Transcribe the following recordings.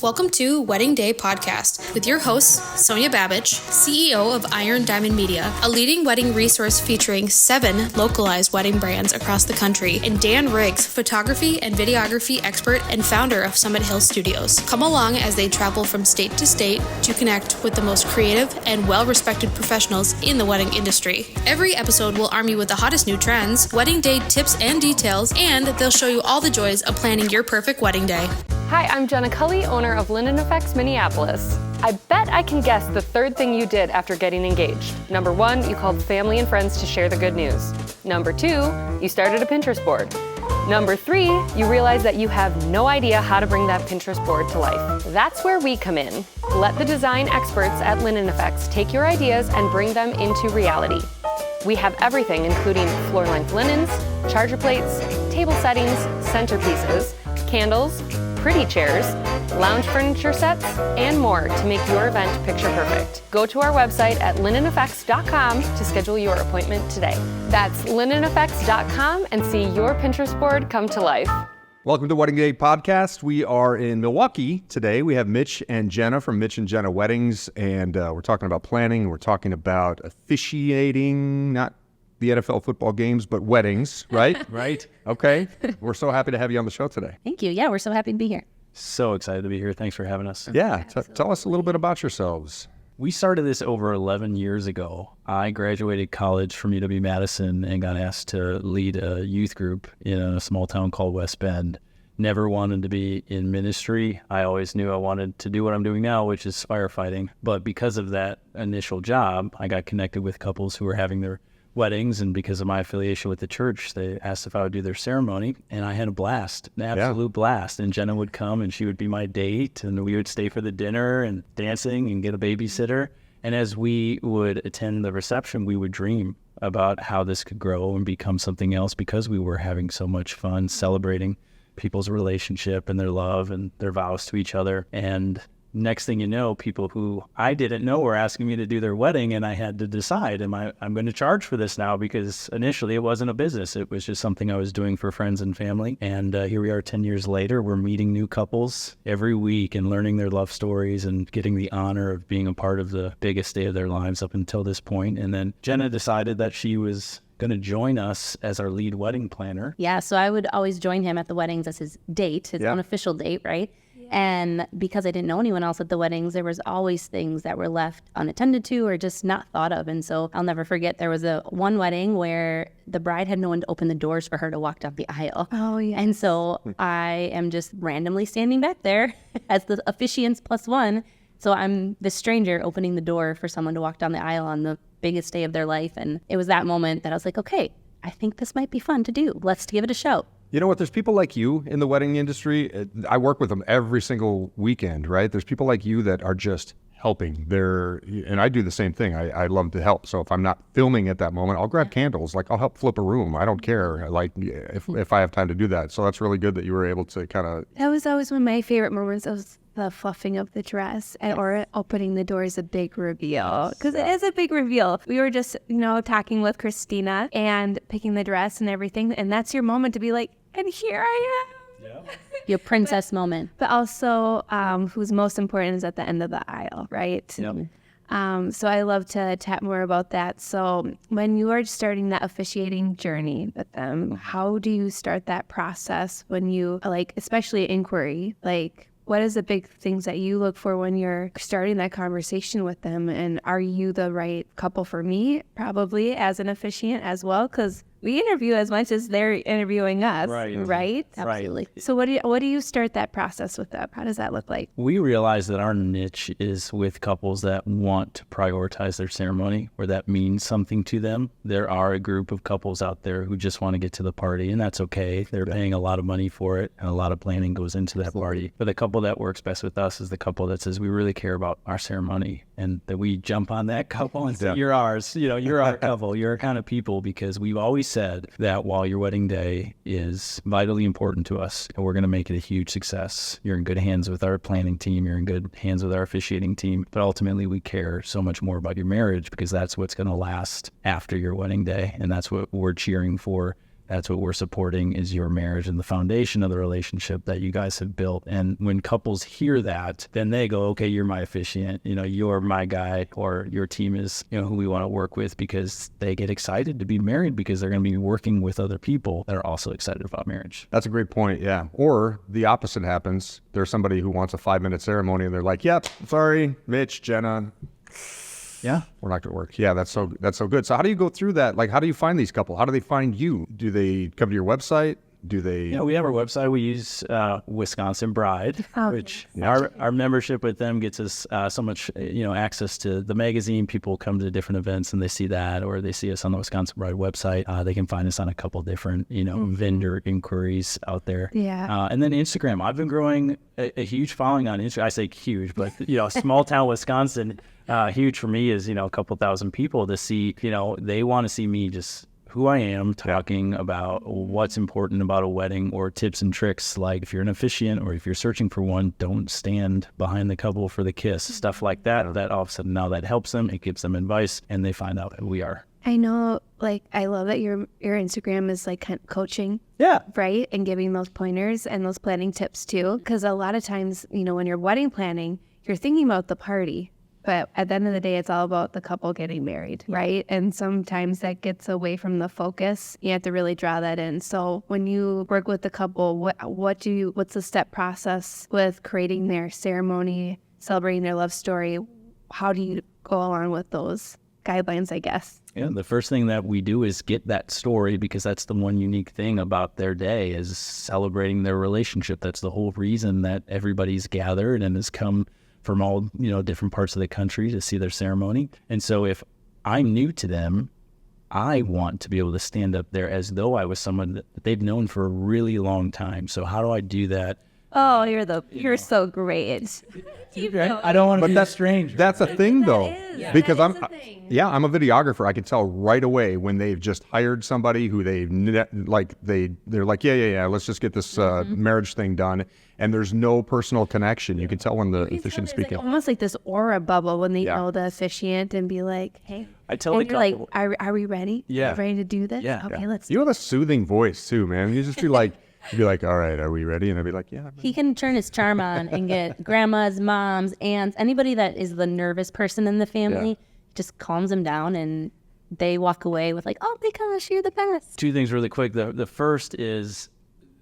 Welcome to Wedding Day Podcast with your hosts, Sonja Babich, CEO of Iron Diamond Media, a leading wedding resource featuring 7 localized wedding brands across the country, and Dan Riggs, photography and videography expert and founder of Summit Hill Studios. Come along as they travel from state to state to connect with the most creative and well-respected professionals in the wedding industry. Every episode will arm you with the hottest new trends, wedding day tips and details, and they'll show you all the joys of planning your perfect wedding day. Hi, I'm Jenna, owner of Linen Effects Minneapolis. I bet I can guess the third thing you did after getting engaged. Number 1, you called family and friends to share the good news. Number 2, you started a Pinterest board. Number 3, you realized that you have no idea how to bring that Pinterest board to life. That's where we come in. Let the design experts at Linen Effects take your ideas and bring them into reality. We have everything, including floor-length linens, charger plates, table settings, centerpieces, candles, pretty chairs, lounge furniture sets, and more to make your event picture perfect. Go to our website at lineneffects.com to schedule your appointment today. That's lineneffects.com and see your Pinterest board come to life. Welcome to Wedding Day Podcast. We are in Milwaukee today. We have Mitch and Jenna from Mitch and Jenna Weddings, and we're talking about planning. We're talking about officiating, not the NFL football games, but weddings, right? Right. Okay. We're so happy to have you on the show today. Thank you. Yeah, we're so happy to be here. So excited to be here. Thanks for having us. Yeah. Tell us a little bit about yourselves. We started this over 11 years ago. I graduated college from UW-Madison and got asked to lead a youth group in a small town called West Bend. Never wanted to be in ministry. I always knew I wanted to do what I'm doing now, which is firefighting. But because of that initial job, I got connected with couples who were having their weddings, and because of my affiliation with the church, they asked if I would do their ceremony, and I had a blast, an absolute blast. And Jenna would come, and she would be my date, and we would stay for the dinner and dancing and get a babysitter. And as we would attend the reception, we would dream about how this could grow and become something else, because we were having so much fun celebrating people's relationship and their love and their vows to each other. And next thing you know, people who I didn't know were asking me to do their wedding, and I had to decide, I'm going to charge for this now, because initially it wasn't a business. It was just something I was doing for friends and family. And here we are 10 years later. We're meeting new couples every week and learning their love stories and getting the honor of being a part of the biggest day of their lives up until this point. And then Jenna decided that she was going to join us as our lead wedding planner. Yeah, so I would always join him at the weddings as his date, his unofficial date, right? And because I didn't know anyone else at the weddings, there was always things that were left unattended to or just not thought of. And so I'll never forget, there was one wedding where the bride had no one to open the doors for her to walk down the aisle. Oh, yeah. And so I am just randomly standing back there as the officiants plus one. So I'm the stranger opening the door for someone to walk down the aisle on the biggest day of their life. And it was that moment that I was like, okay, I think this might be fun to do. Let's give it a show. You know what? There's people like you in the wedding industry. I work with them every single weekend, right? There's people like you that are just helping. And I do the same thing. I love to help. So if I'm not filming at that moment, I'll grab candles. Like, I'll help flip a room. I don't care. Like, if I have time to do that. So that's really good that you were able to kind of. That was always one of my favorite moments. Was the fluffing of the dress or opening the door is a big reveal, because it is a big reveal. We were just, talking with Christina and picking the dress and everything. And that's your moment to be like, and here I am. Yeah. Your princess moment. But also, who's most important is at the end of the aisle, right? Yep. So I love to chat more about that. So when you are starting that officiating journey with them, how do you start that process when you, especially inquiry, what is the big things that you look for when you're starting that conversation with them? And are you the right couple for me? Probably as an officiant as well, because we interview as much as they're interviewing us, right? Absolutely. So what do you start that process with them? How does that look like? We realize that our niche is with couples that want to prioritize their ceremony, or that means something to them. There are a group of couples out there who just want to get to the party, and that's okay. They're paying a lot of money for it, and a lot of planning goes into that party. But the couple that works best with us is the couple that says, we really care about our ceremony, and that we jump on that couple and say, you're ours, you're our couple, you're our kind of people, because we've always said that while your wedding day is vitally important to us, and we're going to make it a huge success, you're in good hands with our planning team, you're in good hands with our officiating team, but ultimately we care so much more about your marriage, because that's what's going to last after your wedding day, and that's what we're cheering for That's what we're supporting, is your marriage and the foundation of the relationship that you guys have built. And when couples hear that, then they go, okay, you're my officiant, you're my guy, or your team is, who we want to work with, because they get excited to be married because they're going to be working with other people that are also excited about marriage. That's a great point, yeah. Or the opposite happens. There's somebody who wants a 5-minute ceremony and they're like, yep, sorry, Mitch, Jenna. Yeah. We're not going to work. Yeah, that's so good. So how do you go through that? Like, how do you find these couples? How do they find you? Do they come to your website? Do they? Yeah, we have our website. We use Wisconsin Bride, which nice. our membership with them gets us so much, access to the magazine. People come to different events and they see that, or they see us on the Wisconsin Bride website. They can find us on a couple different, vendor inquiries out there. Yeah. And then Instagram. I've been growing a huge following on Instagram. I say huge, but small town Wisconsin. Huge for me is, a couple thousand people to see, they want to see me just who I am, talking about what's important about a wedding, or tips and tricks. Like if you're an officiant or if you're searching for one, don't stand behind the couple for the kiss, stuff like that. That all of a sudden now that helps them. It gives them advice and they find out who we are. I know, I love that your Instagram is kind of coaching. Yeah. Right? And giving those pointers and those planning tips too. Because a lot of times, when you're wedding planning, you're thinking about the party. But at the end of the day, it's all about the couple getting married, right? And sometimes that gets away from the focus. You have to really draw that in. So when you work with the couple, what's the step process with creating their ceremony, celebrating their love story? How do you go along with those guidelines, I guess? Yeah, the first thing that we do is get that story, because that's the one unique thing about their day, is celebrating their relationship. That's the whole reason that everybody's gathered and has come from all, different parts of the country to see their ceremony. And so if I'm new to them, I want to be able to stand up there as though I was someone that they've known for a really long time. So how do I do that? Oh, you're so great. I don't want to be strange. That's a thing, though, because I'm a videographer. I can tell right away when they've just hired somebody who they're like, yeah, let's just get this marriage thing done, and there's no personal connection. You can tell when the officiant's speaking. Almost like this aura bubble when they know the officiant and be like, hey. I tell the couple, are we ready? Yeah. Are we ready to do this? Yeah. Okay, let's You have a soothing voice too, man. You just be like. You'd be like, all right, are we ready? And I'd be like, yeah. He can turn his charm on and get grandmas, moms, aunts, anybody that is the nervous person in the family, just calms them down, and they walk away with oh my gosh, you're the best. Two things really quick. The first is,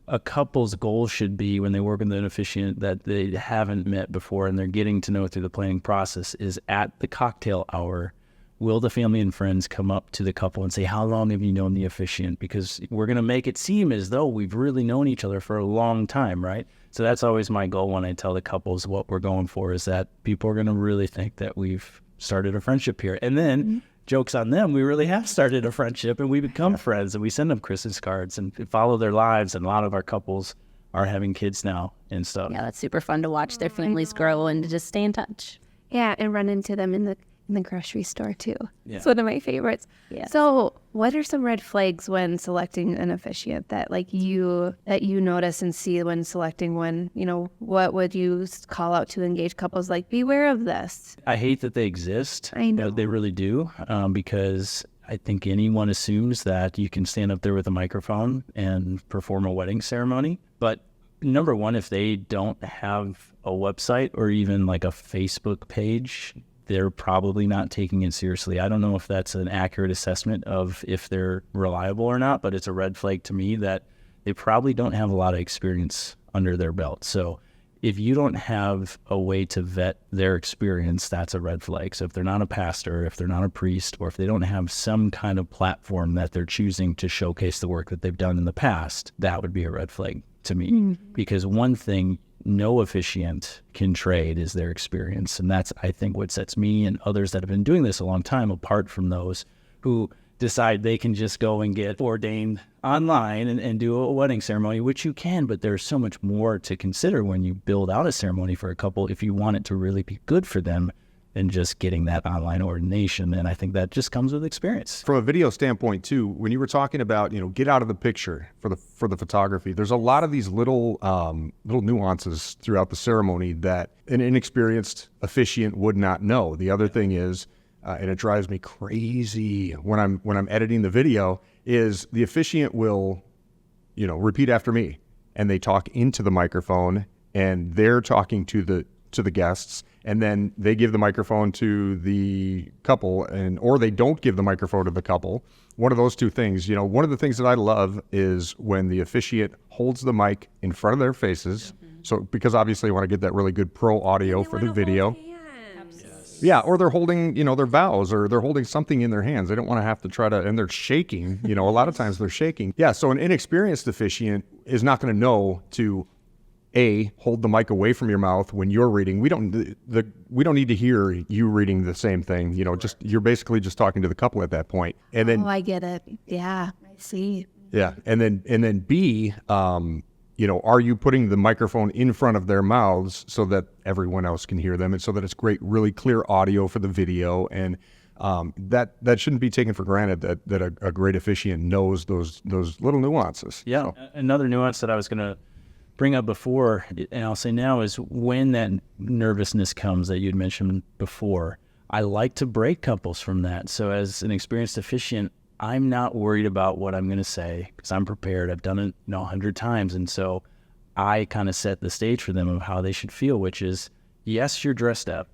a couple's goal should be, when they work with an officiant that they haven't met before and they're getting to know through the planning process, is at the cocktail hour, will the family and friends come up to the couple and say, how long have you known the officiant? Because we're going to make it seem as though we've really known each other for a long time, right? So that's always my goal when I tell the couples what we're going for, is that people are going to really think that we've started a friendship here. And then, joke's on them, we really have started a friendship and we become friends, and we send them Christmas cards and follow their lives. And a lot of our couples are having kids now and stuff. Yeah, that's super fun to watch their families grow and to just stay in touch. Yeah, and run into them in the grocery store too. Yeah. It's one of my favorites. Yeah. So what are some red flags when selecting an officiant that you notice and see when selecting one? What would you call out to engaged couples? Beware of this. I hate that they exist. I know. They really do, because I think anyone assumes that you can stand up there with a microphone and perform a wedding ceremony. But number one, if they don't have a website or even a Facebook page, they're probably not taking it seriously. I don't know if that's an accurate assessment of if they're reliable or not, but it's a red flag to me that they probably don't have a lot of experience under their belt. So if you don't have a way to vet their experience, that's a red flag. So if they're not a pastor, if they're not a priest, or if they don't have some kind of platform that they're choosing to showcase the work that they've done in the past, that would be a red flag to me. Mm-hmm. Because one thing no officiant can trade is their experience. And that's, I think, what sets me and others that have been doing this a long time apart from those who decide they can just go and get ordained online and do a wedding ceremony, which you can, but there's so much more to consider when you build out a ceremony for a couple if you want it to really be good for them than just getting that online ordination. And I think that just comes with experience. From a video standpoint too, when you were talking about, get out of the picture for the photography, there's a lot of these little nuances throughout the ceremony that an inexperienced officiant would not know. The other thing is, and it drives me crazy when I'm editing the video, is the officiant will, repeat after me, and they talk into the microphone, and they're talking to the guests, and then they give the microphone to the couple, or they don't give the microphone to the couple. One of those two things. One of the things that I love is when the officiant holds the mic in front of their faces. So because obviously you want to get that really good pro audio for the video. Yeah, or they're holding, their vows, or they're holding something in their hands. They don't want to have to and they're shaking. A lot of times they're shaking. Yeah, so an inexperienced officiant is not going to know to hold the mic away from your mouth when you're reading. We don't need to hear you reading the same thing. You're basically just talking to the couple at that point. And then I get it. Yeah, I see. Yeah, and then B, are you putting the microphone in front of their mouths so that everyone else can hear them, and so that it's really clear audio for the video, and that shouldn't be taken for granted that a great officiant knows those little nuances. Yeah, so. Another nuance that I was going to bring up before, and I'll say now, is when that nervousness comes that you'd mentioned before, I like to break couples from that. So as an experienced officiant, I'm not worried about what I'm going to say because I'm prepared. I've done it 100 times. And so I kind of set the stage for them of how they should feel, which is, yes, you're dressed up.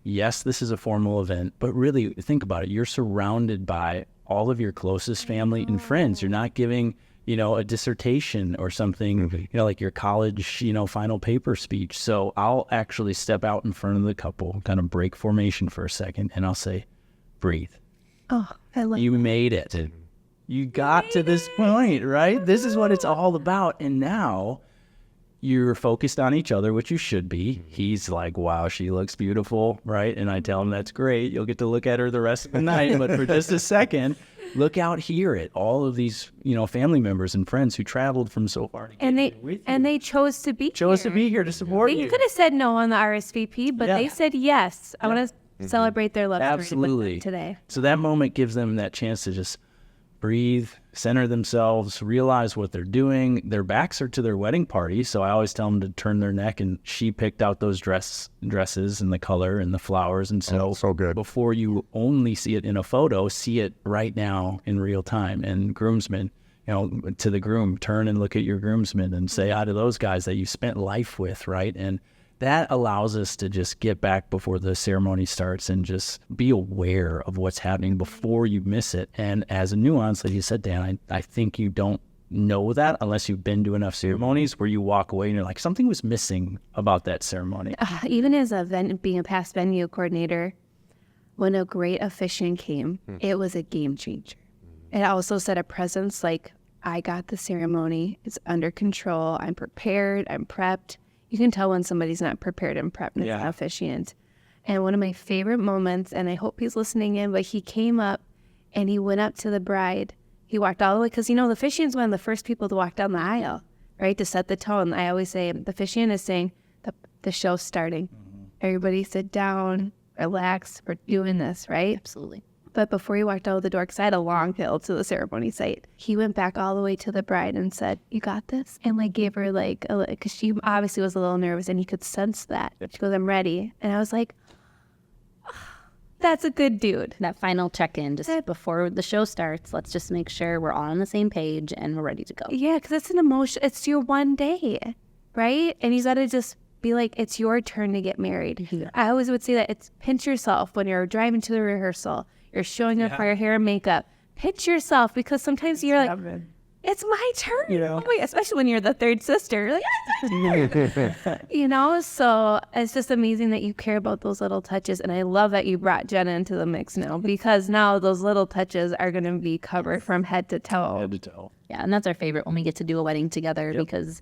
Yes, this is a formal event, but really think about it. You're surrounded by all of your closest family and friends. You're not giving, a dissertation or something, like your college, final paper speech. So I'll actually step out in front of the couple, kind of break formation for a second, and I'll say, breathe. Oh, I love you made it. You got to this point, right? This is what it's all about. And now you're focused on each other, which you should be. He's like, wow, she looks beautiful, right? And I tell him, that's great. You'll get to look at her the rest of the night. But for just a second, look out here at all of these, family members and friends who traveled from so far to get here with you. And they chose to be here to support you. You could have said no on the RSVP, but they said yes. I want to celebrate their love story today. So that moment gives them that chance to just breathe, center themselves, realize what they're doing. Their backs are to their wedding party, so I always tell them to turn their neck, and she picked out those dresses and the color and the flowers. And so good. Before you only see it in a photo, see it right now in real time. And groomsmen, to the groom, turn and look at your groomsmen and say hi to those guys that you spent life with, right? And that allows us to just get back before the ceremony starts and just be aware of what's happening before you miss it. And as a nuance, like you said, Dan, I think you don't know that unless you've been to enough ceremonies where you walk away and you're like, something was missing about that ceremony. Even as being a past venue coordinator, when a great officiant came, it was a game changer. It also set a presence like, I got the ceremony, it's under control, I'm prepared, I'm prepped. You can tell when somebody's not prepared and prepped and it's not officiant. And one of my favorite moments, and I hope he's listening in, but he came up and he went up to the bride. He walked all the way, because the officiant's one of the first people to walk down the aisle, right, to set the tone. I always say the officiant is saying the show's starting. Everybody sit down, relax, we're doing this, right? Absolutely. But before he walked out the door, because I had a long hill to the ceremony site, he went back all the way to the bride and said, you got this? And gave her because she obviously was a little nervous and he could sense that. She goes, I'm ready. And I was like, oh, that's a good dude. That final check-in, just before the show starts, let's just make sure we're all on the same page and we're ready to go. Yeah, because it's an emotion. It's your one day, right? And you got to just be like, it's your turn to get married. Yeah. I always would say that it's pinch yourself when you're driving to the rehearsal. You're showing up for your hair and makeup. Pinch yourself, because sometimes you're like, it's my turn. Oh, especially when you're the third sister. You're like, so it's just amazing that you care about those little touches. And I love that you brought Jenna into the mix now, because now those little touches are going to be covered from head to toe. Head to toe. Yeah, and that's our favorite when we get to do a wedding together, because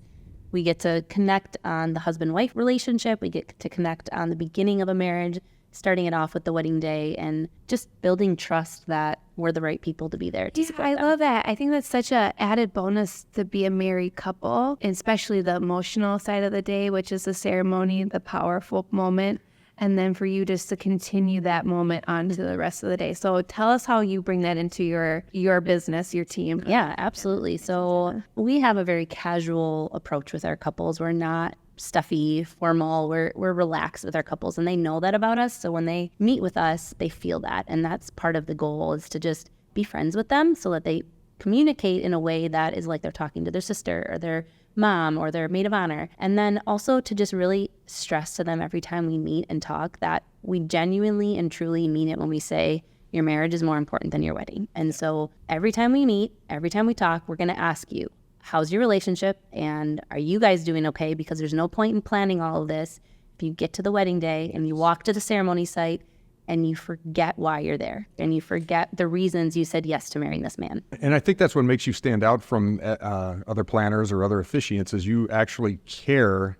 we get to connect on the husband-wife relationship. We get to connect on the beginning of a marriage, starting it off with the wedding day, and just building trust that we're the right people to be there. I love that. I think that's such a added bonus to be a married couple, and especially the emotional side of the day, which is the ceremony, the powerful moment, and then for you just to continue that moment on to the rest of the day. So tell us how you bring that into your business, your team. Yeah, absolutely. So we have a very casual approach with our couples. We're not stuffy, formal. We're relaxed with our couples, and they know that about us. So when they meet with us, they feel that. And that's part of the goal, is to just be friends with them so that they communicate in a way that is like they're talking to their sister or their mom or their maid of honor. And then also to just really stress to them every time we meet and talk that we genuinely and truly mean it when we say your marriage is more important than your wedding. And so every time we meet, every time we talk, we're going to ask you, how's your relationship? And are you guys doing okay? Because there's no point in planning all of this if you get to the wedding day and you walk to the ceremony site and you forget why you're there and you forget the reasons you said yes to marrying this man. And I think that's what makes you stand out from other planners or other officiants is you actually care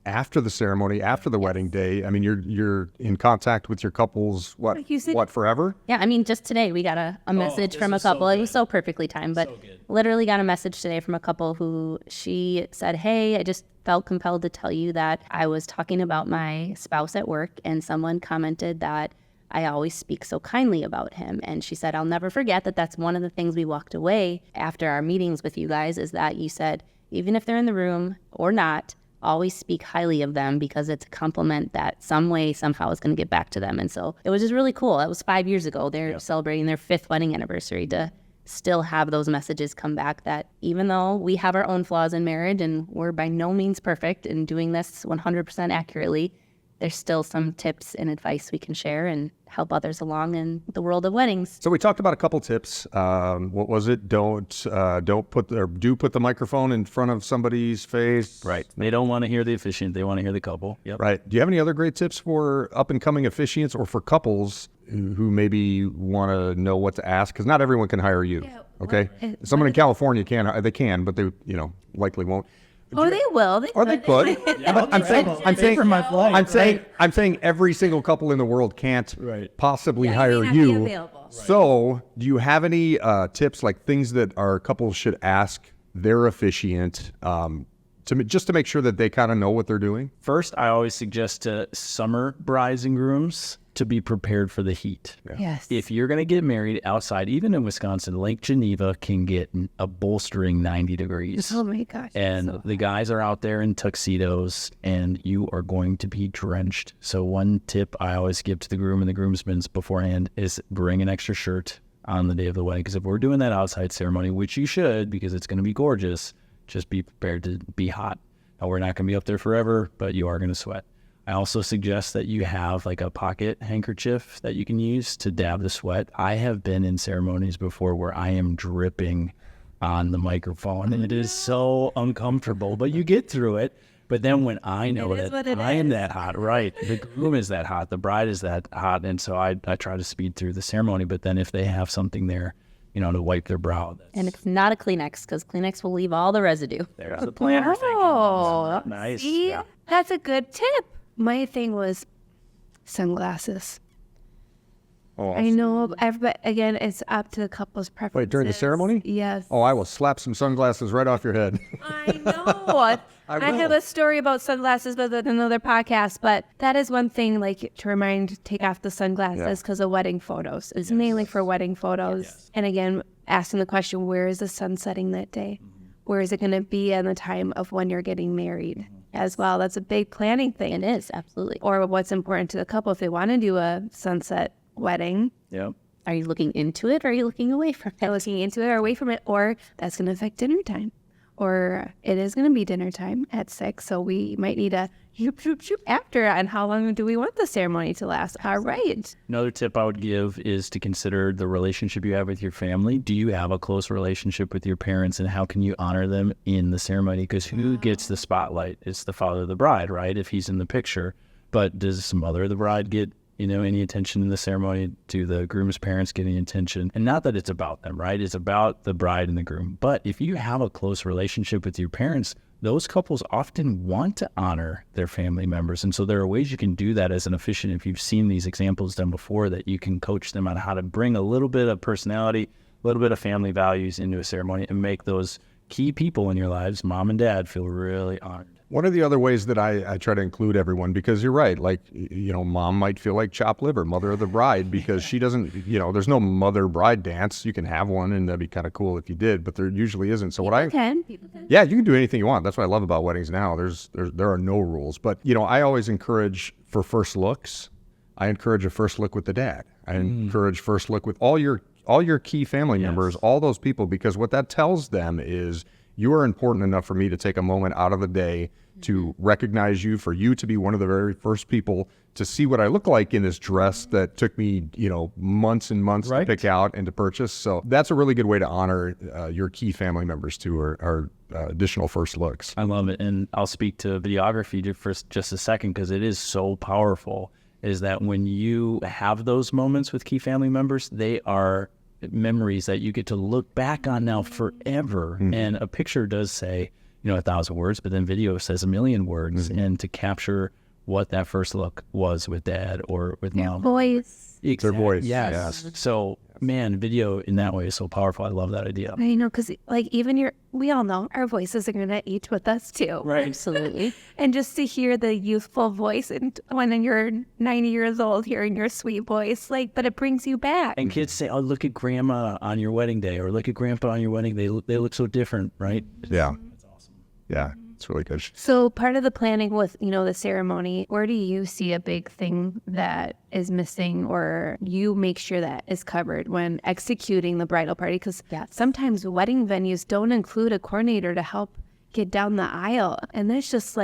after the ceremony, after the wedding day. I mean, you're in contact with your couples, what, forever? Yeah, I mean, just today we got a message from a couple. It was so perfectly timed, but literally got a message today from a couple who she said, hey, I just felt compelled to tell you that I was talking about my spouse at work and someone commented that I always speak so kindly about him. And she said, I'll never forget that that's one of the things we walked away after our meetings with you guys is that you said, even if they're in the room or not, always speak highly of them because it's a compliment that some way, somehow is going to get back to them. And so it was just really cool. That was 5 years ago. They're celebrating their 5th wedding anniversary to still have those messages come back that even though we have our own flaws in marriage and we're by no means perfect in doing this 100% accurately, there's still some tips and advice we can share and help others along in the world of weddings. So we talked about a couple tips. What was it? Do put the microphone in front of somebody's face. Right. They don't want to hear the officiant. They want to hear the couple. Yep. Right. Do you have any other great tips for up and coming officiants or for couples who maybe want to know what to ask? Because not everyone can hire you. Yeah, okay. Someone in California can, but they likely won't. They will. They could. I'm saying every single couple in the world can't possibly hire you. So, do you have any tips, like things that our couples should ask their officiant to make sure that they kind of know what they're doing? First, I always suggest to summer brides and grooms to be prepared for the heat. Yeah. Yes. If you're going to get married outside, even in Wisconsin, Lake Geneva can get a bolstering 90 degrees. Oh my gosh. And the guys are out there in tuxedos and you are going to be drenched. So one tip I always give to the groom and the groomsmen beforehand is bring an extra shirt on the day of the wedding. Because if we're doing that outside ceremony, which you should because it's going to be gorgeous, just be prepared to be hot. Now, we're not going to be up there forever, but you are going to sweat. I also suggest that you have like a pocket handkerchief that you can use to dab the sweat. I have been in ceremonies before where I am dripping on the microphone and it is so uncomfortable, but you get through it. But then when I know that I am that hot, right, the groom is that hot, the bride is that hot, and so I try to speed through the ceremony. But then if they have something there, to wipe their brow. And it's not a Kleenex because Kleenex will leave all the residue. There's the planner thing. Oh, nice. See? Yeah. That's a good tip. My thing was sunglasses. Oh, I know, but again, it's up to the couple's preference. Wait, during the ceremony? Yes. Oh, I will slap some sunglasses right off your head. I know. I have a story about sunglasses with another podcast, but that is one thing, like to remind, take off the sunglasses because of wedding photos. It's mainly for wedding photos. Yes. And again, asking the question, where is the sun setting that day? Mm-hmm. Where is it going to be in the time of when you're getting married? As well. That's a big planning thing. It is, absolutely. Or what's important to the couple if they want to do a sunset wedding. Yeah. Are you looking into it or are you looking away from it? Looking into it or away from it, or that's going to affect dinner time. Or it is going to be dinner time at 6, so we might need a shoop after. And how long do we want the ceremony to last? All right. Another tip I would give is to consider the relationship you have with your family. Do you have a close relationship with your parents, and how can you honor them in the ceremony? Because who gets the spotlight? It's the father of the bride, right? If he's in the picture. But does the mother of the bride get any attention in the ceremony? Do the groom's parents get any attention? And not that it's about them, right? It's about the bride and the groom. But if you have a close relationship with your parents, those couples often want to honor their family members. And so there are ways you can do that as an officiant. If you've seen these examples done before, that you can coach them on how to bring a little bit of personality, a little bit of family values into a ceremony and make those key people in your lives, mom and dad, feel really honored. One of the other ways that I try to include everyone, because you're right, like, mom might feel like chopped liver, mother of the bride, because she doesn't, there's no mother bride dance. You can have one and that'd be kind of cool if you did, but there usually isn't. So People can. Yeah, you can do anything you want. That's what I love about weddings now. There are no rules, but I always encourage for first looks. I encourage a first look with the dad. I encourage first look with all your all your key family members, all those people, because what that tells them is you are important enough for me to take a moment out of the day to recognize you, for you to be one of the very first people to see what I look like in this dress that took me, months and months to pick out and to purchase. So that's a really good way to honor your key family members too, or additional first looks. I love it. And I'll speak to videography for just a second, because it is so powerful, is that when you have those moments with key family members, they are memories that you get to look back on now forever. And a picture does say, 1,000 words, but then video says 1,000,000 words. And to capture what that first look was with dad or with mom. Voice. Their voice. Yes. So, man, video in that way is so powerful. I love that idea. I know, because we all know our voices are going to age with us too. Right. Absolutely. And just to hear the youthful voice, and when you're 90 years old, hearing your sweet voice, but it brings you back. And kids say, oh, look at grandma on your wedding day, or look at grandpa on your wedding day. They look so different, right? Yeah. That's awesome. Yeah. It's really good. So part of the planning with, the ceremony, where do you see a big thing that is missing, or you make sure that is covered when executing the bridal party? Because sometimes wedding venues don't include a coordinator to help get down the aisle. And that's just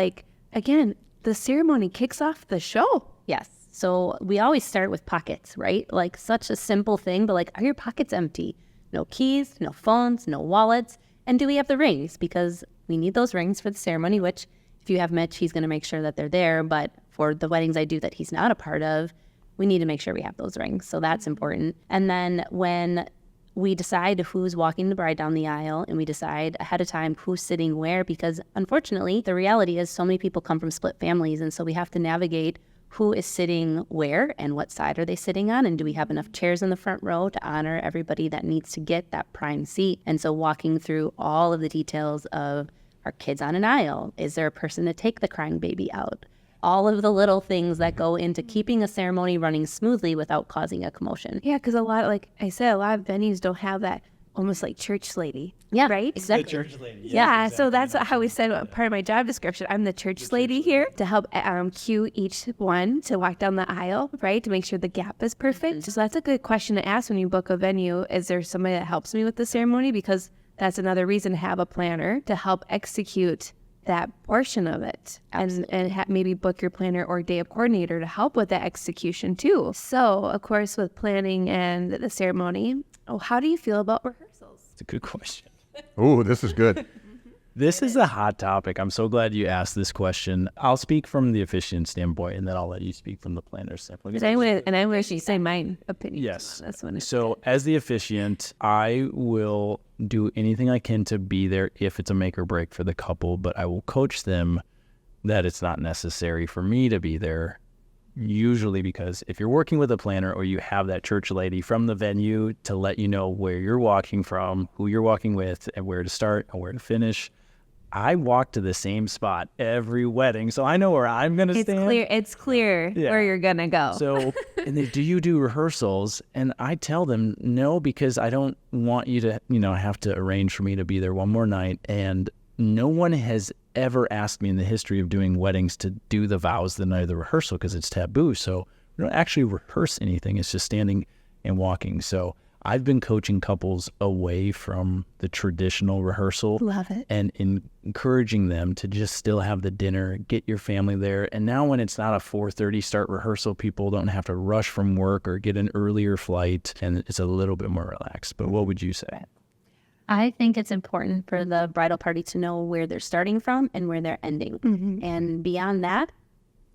again, the ceremony kicks off the show. Yes. So we always start with pockets, right? Such a simple thing, but are your pockets empty? No keys, no phones, no wallets. And do we have the rings? Because we need those rings for the ceremony, which if you have Mitch, he's going to make sure that they're there. But for the weddings I do that he's not a part of, we need to make sure we have those rings. So that's important. And then when we decide who's walking the bride down the aisle, and we decide ahead of time who's sitting where, because unfortunately, the reality is so many people come from split families. And so we have to navigate who is sitting where and what side are they sitting on, and do we have enough chairs in the front row to honor everybody that needs to get that prime seat. And so walking through all of the details of, are kids on an aisle? Is there a person to take the crying baby out? All of the little things that go into keeping a ceremony running smoothly without causing a commotion. Yeah, because a lot of venues don't have that almost like church lady. Yeah, right? Exactly. The church lady. Yeah, so that's how we said part of my job description. I'm the church lady here to help cue each one to walk down the aisle, right? To make sure the gap is perfect. So that's a good question to ask when you book a venue. Is there somebody that helps me with the ceremony? Because that's another reason to have a planner to help execute that portion of it. And maybe book your planner or day of coordinator to help with that execution too. So, of course, with planning and the ceremony, how do you feel about rehearsals? It's a good question. Oh, this is good. This is a hot topic. I'm so glad you asked this question. I'll speak from the officiant standpoint, and then I'll let you speak from the planner standpoint. I wish you say my opinion. Yes. That's one. So as the officiant, I will do anything I can to be there if it's a make or break for the couple, but I will coach them that it's not necessary for me to be there. Usually, because if you're working with a planner or you have that church lady from the venue to let you know where you're walking from, who you're walking with, and where to start and where to finish, I walk to the same spot every wedding, so I know where I'm going to stand. It's clear where you're going to go. So, and they, do you do rehearsals? And I tell them no, because I don't want you to, have to arrange for me to be there one more night. And no one has ever asked me in the history of doing weddings to do the vows the night of the rehearsal, because it's taboo. So we don't actually rehearse anything. It's just standing and walking. So I've been coaching couples away from the traditional rehearsal. Love it. And encouraging them to just still have the dinner, get your family there. And now when it's not a 4:30 start rehearsal, people don't have to rush from work or get an earlier flight, and it's a little bit more relaxed. But what would you say? I think it's important for the bridal party to know where they're starting from and where they're ending. Mm-hmm. And beyond that,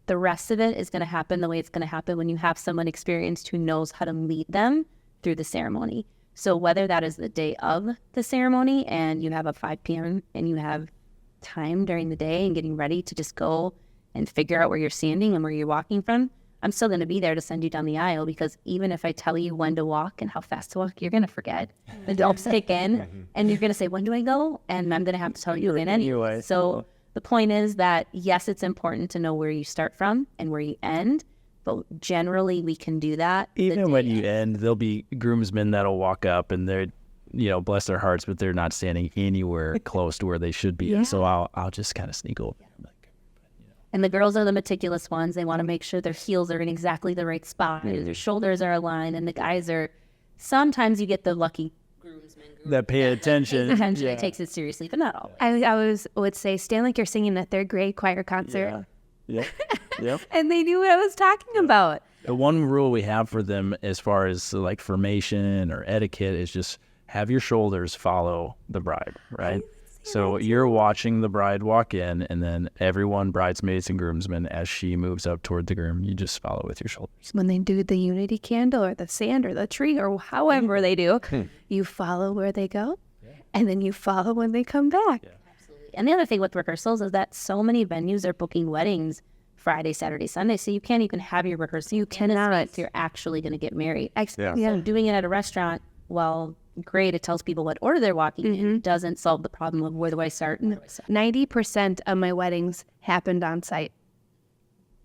the rest of it is going to happen the way it's going to happen when you have someone experienced who knows how to lead them through the ceremony. So whether that is the day of the ceremony and you have a 5 p.m. and you have time during the day and getting ready to just go and figure out where you're standing and where you're walking from, I'm still going to be there to send you down the aisle, because even if I tell you when to walk and how fast to walk, you're going to forget. The dogs kick in and you're going to say, when do I go? And I'm going to have to tell you again anyway. So the point is that, yes, it's important to know where you start from and where you end, but generally we can do that. Even when you end, there'll be groomsmen that'll walk up and they're, bless their hearts, but they're not standing anywhere close to where they should be. Yeah. So I'll just kind of sneak over. And the girls are the meticulous ones. They want to make sure their heels are in exactly the right spot. Their shoulders are aligned, and the guys are Sometimes you get the lucky that pay attention. potentially takes it seriously, but not always. I would say, stand like you're singing a third grade choir concert. Yeah. Yep. And they knew what I was talking about. The one rule we have for them as far as like formation or etiquette is just have your shoulders follow the bride, right? So you're watching the bride walk in, and then everyone, bridesmaids and groomsmen, as she moves up toward the groom, you just follow with your shoulders. When they do the unity candle or the sand or the tree or however they do, you follow where they go, and then you follow when they come back. And the other thing with rehearsals is that so many venues are booking weddings Friday, Saturday, Sunday, so you can't even have your rehearsal. You cannot. You're actually going to get married. So doing it at a restaurant, well, great. It tells people what order they're walking in. Doesn't solve the problem of where do I start and where do I stop. 90% of my weddings happened on site.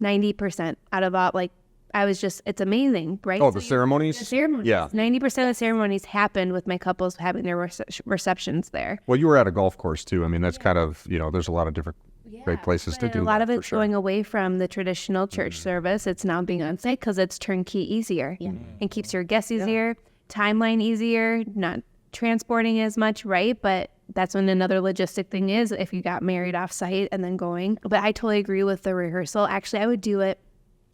90% out of all, like, it's amazing, right? Oh, the ceremonies? The ceremonies. Yeah. 90% of the ceremonies happened with my couples having their receptions there. Well, you were at a golf course too. I mean, that's kind of, there's a lot of different great places to do A lot of that, it's going away from the traditional church service. It's now being on site because it's turnkey easier and keeps your guests easier, timeline easier, not transporting as much, right? But that's when another logistic thing is if you got married off site and then going. But I totally agree with the rehearsal. Actually, I would do it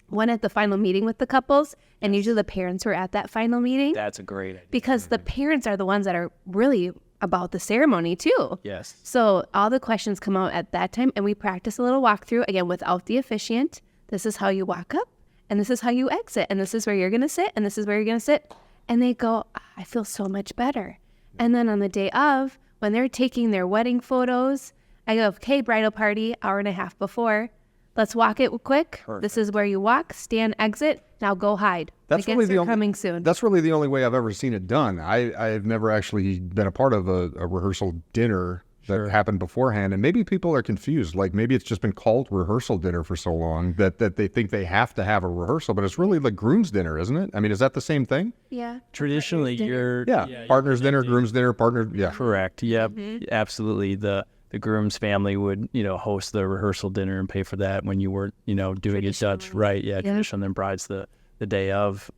one at the final meeting with the couples, and usually the parents were at that final meeting. That's a great idea. Because the parents are the ones that are really about the ceremony too. Yes. So all the questions come out at that time, and we practice a little walkthrough, again, without the officiant. This is how you walk up, and this is how you exit, and this is where you're going to sit, and this is where you're going to sit. And they go, I feel so much better. And then on the day of, when they're taking their wedding photos, I go, okay, bridal party, hour and a half before. Let's walk it quick. Perfect. This is where you walk, stand, exit. Now go hide. That's The really guests are coming soon. That's really the only way I've ever seen it done. I've never actually been a part of a rehearsal dinner that happened beforehand, and maybe people are confused. Like maybe it's just been called rehearsal dinner for so long that they think they have to have a rehearsal, but it's really the groom's dinner, isn't it? I mean, is that the same thing? Yeah. Traditionally, you're Partner's dinner, groom's dinner, partner. Yeah, correct. Yep, absolutely. The groom's family would, host the rehearsal dinner and pay for that when you were, doing it Dutch, right? Yeah, traditional. Then bride's the day of.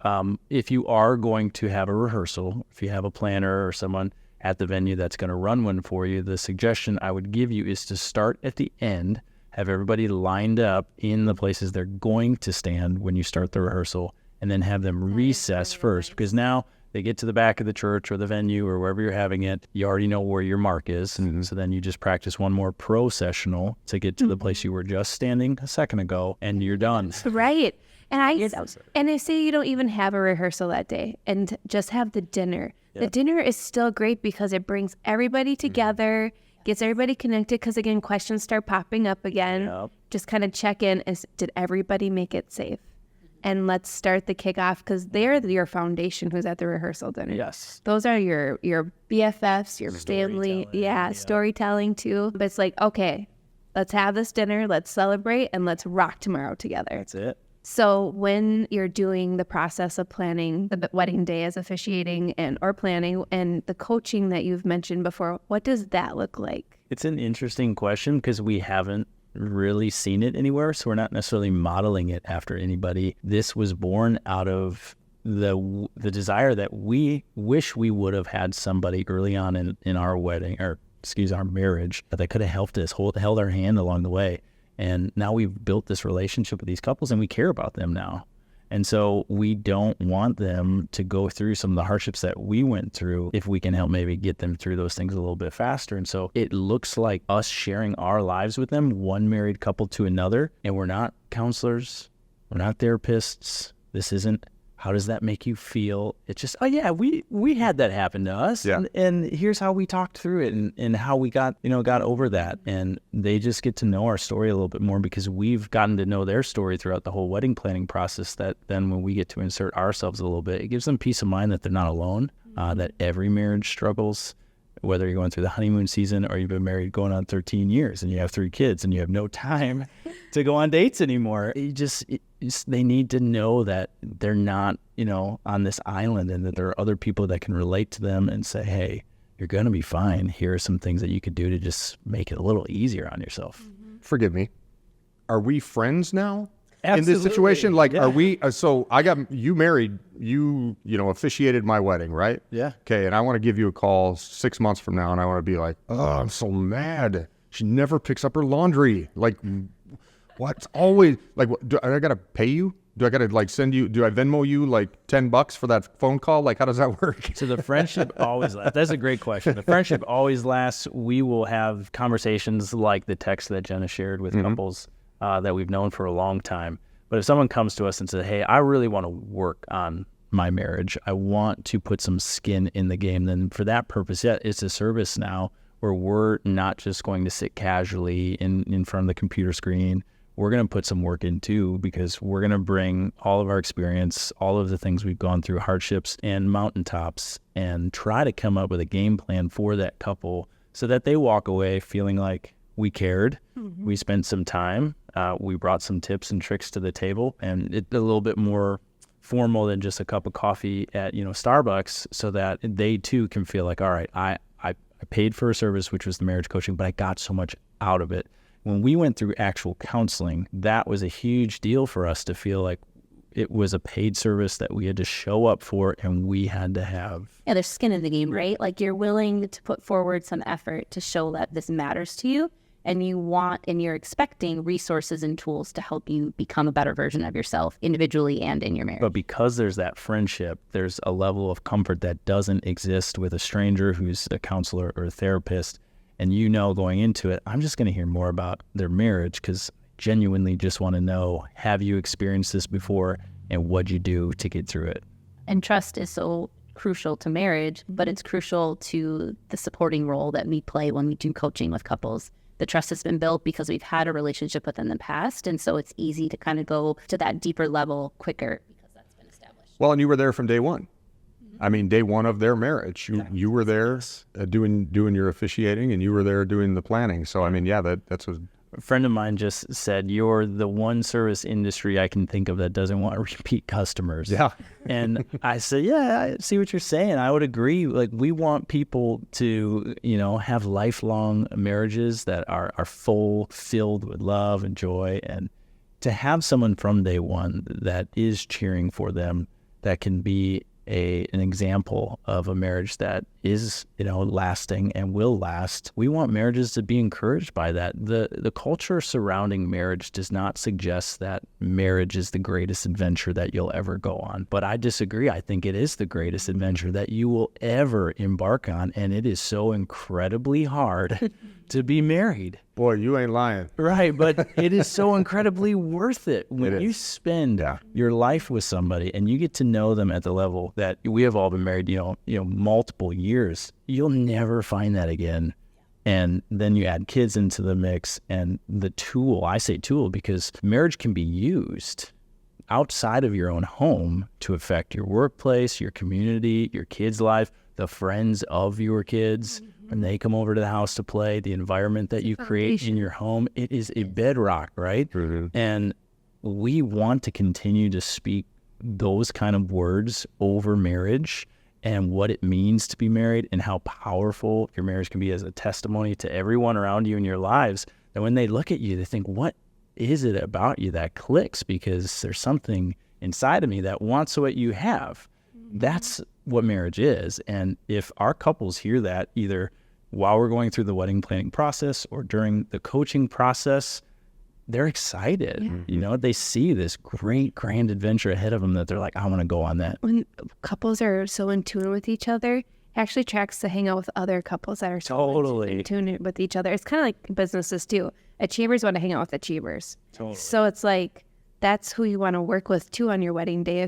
If you are going to have a rehearsal, if you have a planner or someone at the venue that's going to run one for you, the suggestion I would give you is to start at the end, have everybody lined up in the places they're going to stand when you start the rehearsal, and then have them recess first, because now they get to the back of the church or the venue or wherever you're having it, you already know where your mark is. So then you just practice one more processional to get to the place you were just standing a second ago, and you're done. Right. And I say you don't even have a rehearsal that day and just have the dinner. The dinner is still great because it brings everybody together, gets everybody connected, because again, questions start popping up again. Just kind of check in. Did everybody make it safe? And let's start the kickoff, because they're your foundation who's at the rehearsal dinner. Yes. Those are your BFFs, your family. Storytelling too. But it's like, okay, let's have this dinner, let's celebrate, and let's rock tomorrow together. That's it. So when you're doing the process of planning the wedding day as officiating or planning and the coaching that you've mentioned before, what does that look like? It's an interesting question because we haven't really seen it anywhere, so we're not necessarily modeling it after anybody. This was born out of the desire that we wish we would have had somebody early on in our wedding, or our marriage, that could have helped us, held our hand along the way. And now we've built this relationship with these couples, and we care about them now. And so we don't want them to go through some of the hardships that we went through if we can help maybe get them through those things a little bit faster. And so it looks like us sharing our lives with them, one married couple to another, and we're not counselors, we're not therapists. This isn't, how does that make you feel? It's just, oh yeah, we had that happen to us. Yeah. And here's how we talked through it and how we got over that. And they just get to know our story a little bit more because we've gotten to know their story throughout the whole wedding planning process, that then when we get to insert ourselves a little bit, it gives them peace of mind that they're not alone, that every marriage struggles, whether you're going through the honeymoon season or you've been married going on 13 years and you have 3 kids and you have no time to go on dates anymore. They need to know that they're not, on this island, and that there are other people that can relate to them and say, hey, you're going to be fine. Here are some things that you could do to just make it a little easier on yourself. Forgive me. Are we friends now? in this situation? Like, Yeah. are we, so I got you married, you officiated my wedding, right? Yeah. Okay. And I want to give you a call 6 months from now and I want to be like, oh, I'm so mad. She never picks up her laundry. Like, what's always, like, do I got to pay you? Do I got to like send you, do I Venmo you like $10 for that phone call? Like, how does that work? So the friendship always lasts. That's a great question. The friendship always lasts. We will have conversations like the text that Jenna shared with couples that we've known for a long time. But if someone comes to us and says, hey, I really want to work on my marriage, I want to put some skin in the game, then for that purpose, yeah, it's a service now where we're not just going to sit casually in front of the computer screen. We're going to put some work in too, because we're going to bring all of our experience, all of the things we've gone through, hardships and mountaintops, and try to come up with a game plan for that couple so that they walk away feeling like we cared, we spent some time, we brought some tips and tricks to the table, and it's a little bit more formal than just a cup of coffee at Starbucks, so that they too can feel like, all right, I paid for a service, which was the marriage coaching, but I got so much out of it. When we went through actual counseling, that was a huge deal for us to feel like it was a paid service that we had to show up for and we had to have. Yeah, there's skin in the game, right? Like you're willing to put forward some effort to show that this matters to you, and you're expecting resources and tools to help you become a better version of yourself individually and in your marriage. But because there's that friendship, there's a level of comfort that doesn't exist with a stranger who's a counselor or a therapist. And going into it, I'm just going to hear more about their marriage because I genuinely just want to know, have you experienced this before and what'd you do to get through it? And trust is so crucial to marriage, but it's crucial to the supporting role that we play when we do coaching with couples. The trust has been built because we've had a relationship with them in the past. And so it's easy to kind of go to that deeper level quicker because that's been established. Well, and you were there from day one. I mean, day one of their marriage, you were there doing your officiating, and you were there doing the planning. So, I mean, yeah, that's what. A friend of mine just said, you're the one service industry I can think of that doesn't want repeat customers. Yeah. And I said, yeah, I see what you're saying. I would agree. Like, we want people to, have lifelong marriages that are full, filled with love and joy, and to have someone from day one that is cheering for them, that can be an example of a marriage that is, lasting and will last. We want marriages to be encouraged by that. The culture surrounding marriage does not suggest that marriage is the greatest adventure that you'll ever go on. But I disagree. I think it is the greatest adventure that you will ever embark on. And it is so incredibly hard to be married. Boy, you ain't lying. Right, but it is so incredibly worth it when you spend your life with somebody and you get to know them at the level that we have all been married, multiple years. You'll never find that again. And then you add kids into the mix, and the tool, I say tool because marriage can be used outside of your own home to affect your workplace, your community, your kids' life, the friends of your kids. When they come over to the house to play, the environment that you create in your home, it is a bedrock, right? Mm-hmm. And we want to continue to speak those kind of words over marriage and what it means to be married and how powerful your marriage can be as a testimony to everyone around you in your lives. That when they look at you, they think, what is it about you that clicks? Because there's something inside of me that wants what you have. That's what marriage is. And if our couples hear that either while we're going through the wedding planning process or during the coaching process, they're excited. Yeah. They see this great grand adventure ahead of them that they're like, I want to go on that. When couples are so in tune with each other, it actually tracks to hang out with other couples that are so in tune with each other. It's kind of like businesses too. Achievers want to hang out with achievers. Totally. So it's like, that's who you want to work with too on your wedding day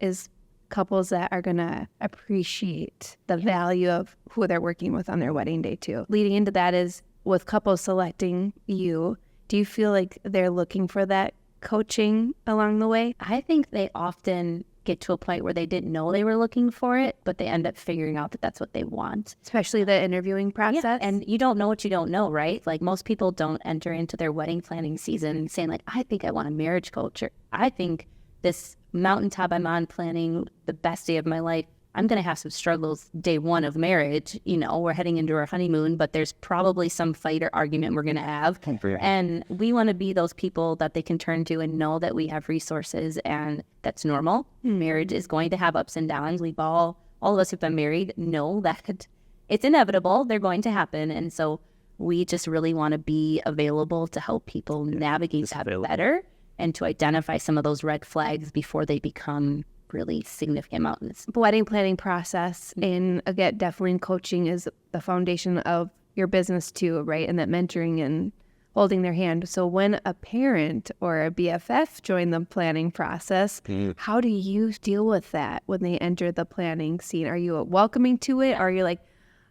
is couples that are going to appreciate the value of who they're working with on their wedding day too. Leading into that is with couples selecting you, do you feel like they're looking for that coaching along the way? I think they often get to a point where they didn't know they were looking for it, but they end up figuring out that that's what they want. Especially the interviewing process. Yeah. And you don't know what you don't know, right? Like most people don't enter into their wedding planning season saying like, I think I want a marriage coach, or I think this mountaintop I'm on planning the best day of my life I'm going to have some struggles day one of marriage. You know, we're heading into our honeymoon, but there's probably some fight or argument we're going to have. And we want to be those people that they can turn to and know that we have resources, and that's normal. Marriage is going to have ups and downs. We've all of us who've been married know that it's inevitable. They're going to happen. And so we just really want to be available to help people navigate that better and to identify some of those red flags before they become really significant mountains. Wedding planning process, and again, definitely in coaching is the foundation of your business too, right? And that mentoring and holding their hand. So when a parent or a BFF join the planning process, how do you deal with that when they enter the planning scene? Are you welcoming to it? Or are you like,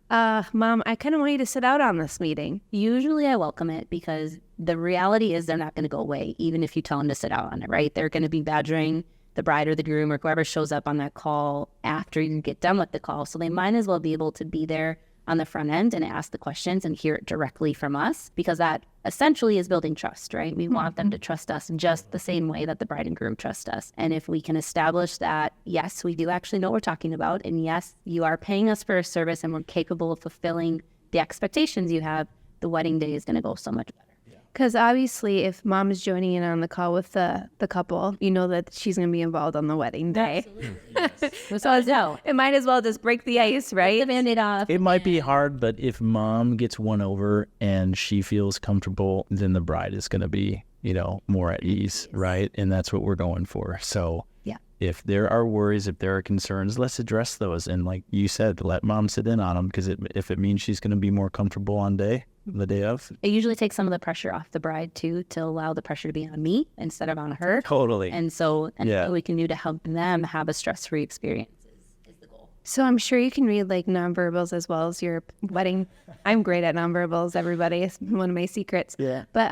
Mom, I kind of want you to sit out on this meeting? Usually I welcome it, because the reality is they're not going to go away, even if you tell them to sit out on it, right? They're going to be badgering the bride or the groom or whoever shows up on that call after you get done with the call. So they might as well be able to be there on the front end and ask the questions and hear it directly from us, because that essentially is building trust, right? We want them to trust us just the same way that the bride and groom trust us. And if we can establish that, yes, we do actually know what we're talking about, and yes, you are paying us for a service and we're capable of fulfilling the expectations you have, the wedding day is going to go so much better. Because obviously, if Mom is joining in on the call with the couple, you know that she's going to be involved on the wedding day. So it might as well just break the ice, right? The Band-Aid off. It might be hard, but if Mom gets won over and she feels comfortable, then the bride is going to be, more at ease, right? And that's what we're going for. So if there are worries, if there are concerns, let's address those. And like you said, let Mom sit in on them, because if it means she's going to be more comfortable on the day of. It usually takes some of the pressure off the bride too, to allow the pressure to be on me instead of on her. Totally. And so what we can do to help them have a stress-free experience is the goal. So I'm sure you can read like nonverbals as well as your wedding. I'm great at nonverbals, everybody. It's one of my secrets. Yeah. But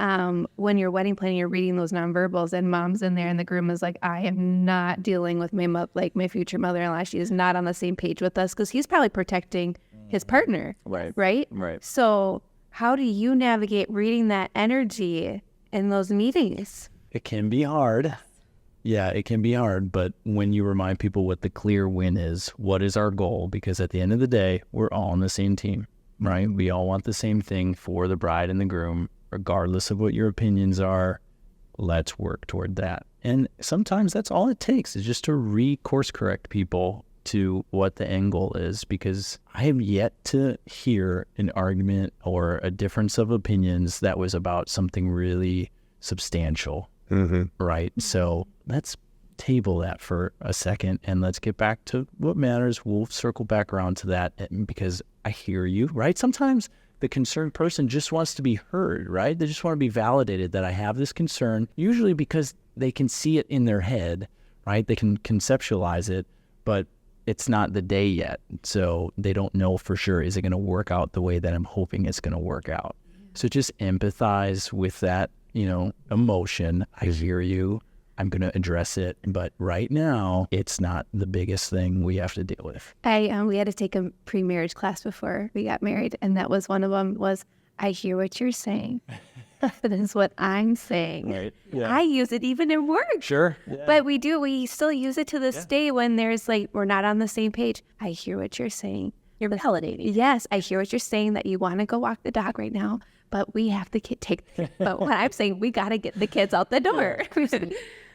when you're wedding planning, you're reading those nonverbals, and Mom's in there and the groom is like, I am not dealing with my future mother-in-law. She is not on the same page with us, because he's probably protecting his partner. Right? So how do you navigate reading that energy in those meetings? It can be hard. Yeah, it can be hard. But when you remind people what the clear win is, what is our goal? Because at the end of the day, we're all on the same team, right? We all want the same thing for the bride and the groom, regardless of what your opinions are. Let's work toward that. And sometimes that's all it takes, is just to course correct people to what the end goal is, because I have yet to hear an argument or a difference of opinions that was about something really substantial, right? So let's table that for a second and let's get back to what matters. We'll circle back around to that, because I hear you, right? Sometimes the concerned person just wants to be heard, right? They just want to be validated that I have this concern, usually because they can see it in their head, right? They can conceptualize it, but it's not the day yet. So they don't know for sure, is it going to work out the way that I'm hoping it's going to work out? So just empathize with that, emotion. I hear you. I'm going to address it. But right now, it's not the biggest thing we have to deal with. We had to take a pre-marriage class before we got married. And that was one of them was, I hear what you're saying. This is what I'm saying. Right. Yeah. I use it even in work. Sure. Yeah. But we still use it to this day when there's we're not on the same page. I hear what you're saying. You're validating. Yes, I hear what you're saying, that you want to go walk the dog right now, but we have to but what I'm saying, we got to get the kids out the door.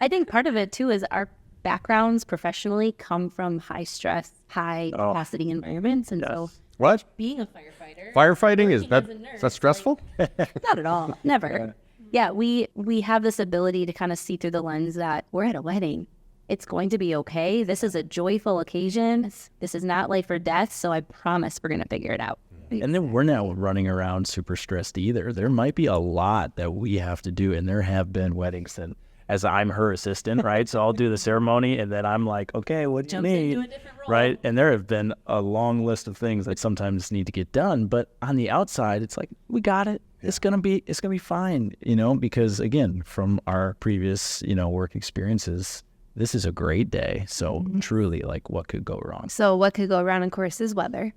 I think part of it too is our backgrounds professionally come from high stress, high capacity environments. And so What? being a firefighter. Firefighting, is that stressful? Not at all. Never. Yeah, we have this ability to kind of see through the lens that we're at a wedding. It's going to be okay. This is a joyful occasion. This is not life or death. So I promise we're going to figure it out. And then we're not running around super stressed either. There might be a lot that we have to do. And there have been weddings that, as I'm her assistant, right? So I'll do the ceremony and then I'm like, okay, what do you need? Right? And there have been a long list of things that sometimes need to get done. But on the outside, it's like, we got it. It's gonna be fine, because again, from our previous, work experiences, this is a great day. So truly, what could go wrong? So what could go wrong, of course, is weather,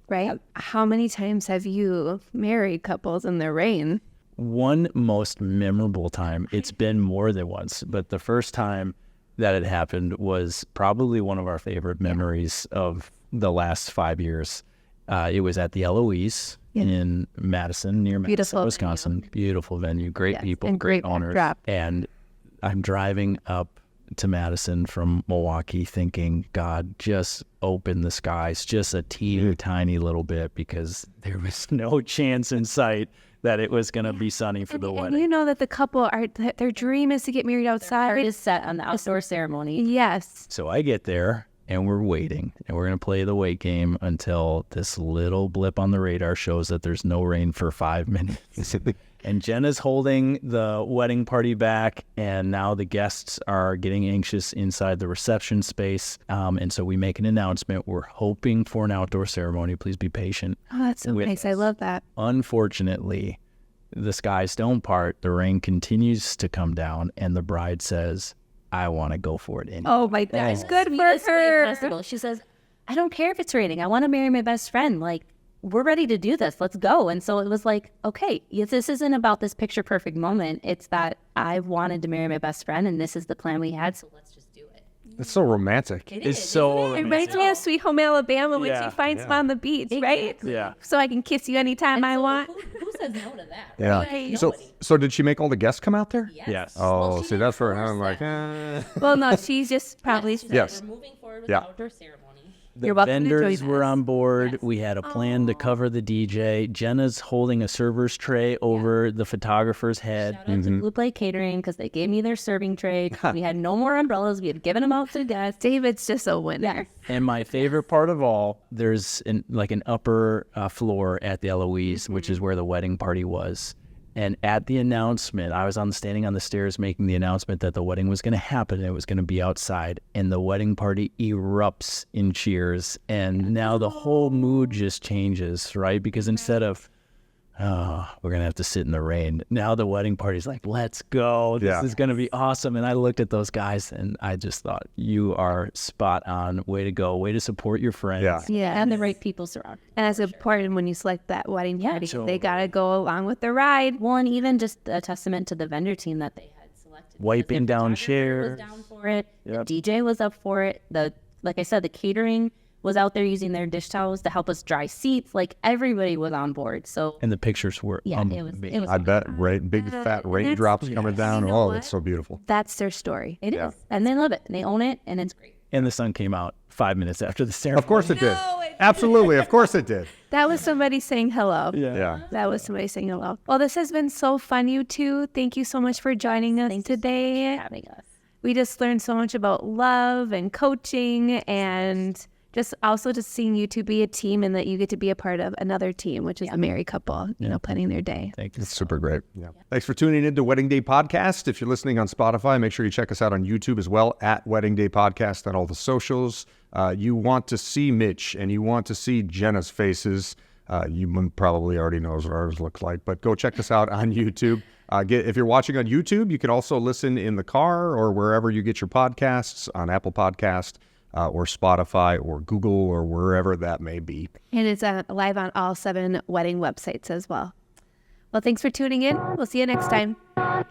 right? How many times have you married couples in the rain? One most memorable time, it's been more than once, but the first time that had happened was probably one of our favorite memories of the last 5 years. It was at the Eloise in Madison, near Madison, Wisconsin. Beautiful venue, great people, and great great owners. backdrop. And I'm driving up to Madison from Milwaukee thinking, God, just open the skies just a teeny tiny little bit, because there was no chance in sight that it was going to be sunny for the wedding. And you know that the couple their dream is to get married outside. It is set on the outdoor ceremony. Yes. So I get there and we're waiting, and we're going to play the wait game until this little blip on the radar shows that there's no rain for 5 minutes. And Jenna's holding the wedding party back, and now the guests are getting anxious inside the reception space. And so we make an announcement. We're hoping for an outdoor ceremony. Please be patient. Oh, that's so nice. I love that. Unfortunately, the skies don't part. The rain continues to come down, and the bride says, I want to go for it anyway. Oh my gosh, good for Sweetest way her. possible. She says, I don't care if it's raining. I want to marry my best friend. Like, we're ready to do this. Let's go. And so it was like, okay, this isn't about this picture perfect moment. It's that I wanted to marry my best friend, and this is the plan we had. So let's just do it. It's so romantic. It It's is, so It reminds me of Sweet Home Alabama when Yeah, she finds him on the beach, right? Yeah. So I can kiss you anytime I want. Who says no to that? Yeah. Right? So did she make all the guests come out there? Yes. Oh, see, that's where I'm forced like, Well, no, she's just probably. Yes. We're moving forward with Yeah. the outdoor ceremony. The You're welcome to vendors join were us. on board. We had a plan to cover the DJ. Jenna's holding a server's tray over the photographer's head. Shout out to Blue Plate Catering because they gave me their serving tray. We had no more umbrellas. We had given them out to guests. David's just a winner. And my favorite part of all, there's an upper floor at the Eloise, which is where the wedding party was. And at the announcement, I was standing on the stairs making the announcement that the wedding was going to happen and it was going to be outside. And the wedding party erupts in cheers. And now the whole mood just changes, right? Because instead of, oh, we're going to have to sit in the rain, now the wedding party's like, let's go. This is going to be awesome. And I looked at those guys and I just thought, you are spot on. Way to go. Way to support your friends. Yeah. Yeah. And the right people surround. And that's important when you select that wedding party. totally. They got to go along with the ride. Well, and even just a testament to the vendor team that they had selected. Wiping Their down photographer was chairs. down for it. Yep. The DJ was up for it. Like I said, the catering was out there using their dish towels to help us dry seats. Like, everybody was on board. So And the pictures were yeah, it was. amazing. I bet big fat raindrops coming down. You know Oh, what? it's so beautiful. That's their story. It is, and they love it. And they own it, and it's great. And the sun came out 5 minutes after the ceremony. Of course it did. Absolutely. Of course it did. That was somebody saying hello. Yeah. That was somebody saying hello. Well, this has been so fun, you two. Thank you so much for joining us today. Having us. We just learned so much about love and coaching, and just also just seeing you two be a team, and that you get to be a part of another team, which is a married couple, planning their day. Thank you. It's super great. Yeah. Thanks for tuning in to Wedding Day Podcast. If you're listening on Spotify, make sure you check us out on YouTube as well, at Wedding Day Podcast, on all the socials. You want to see Mitch and you want to see Jenna's faces. You probably already knows what ours look like, but go check us out on YouTube. If you're watching on YouTube, you can also listen in the car or wherever you get your podcasts, on Apple Podcast or Spotify or Google or wherever that may be. And it's live on all 7 wedding websites as well. Well, thanks for tuning in. We'll see you next time. Bye.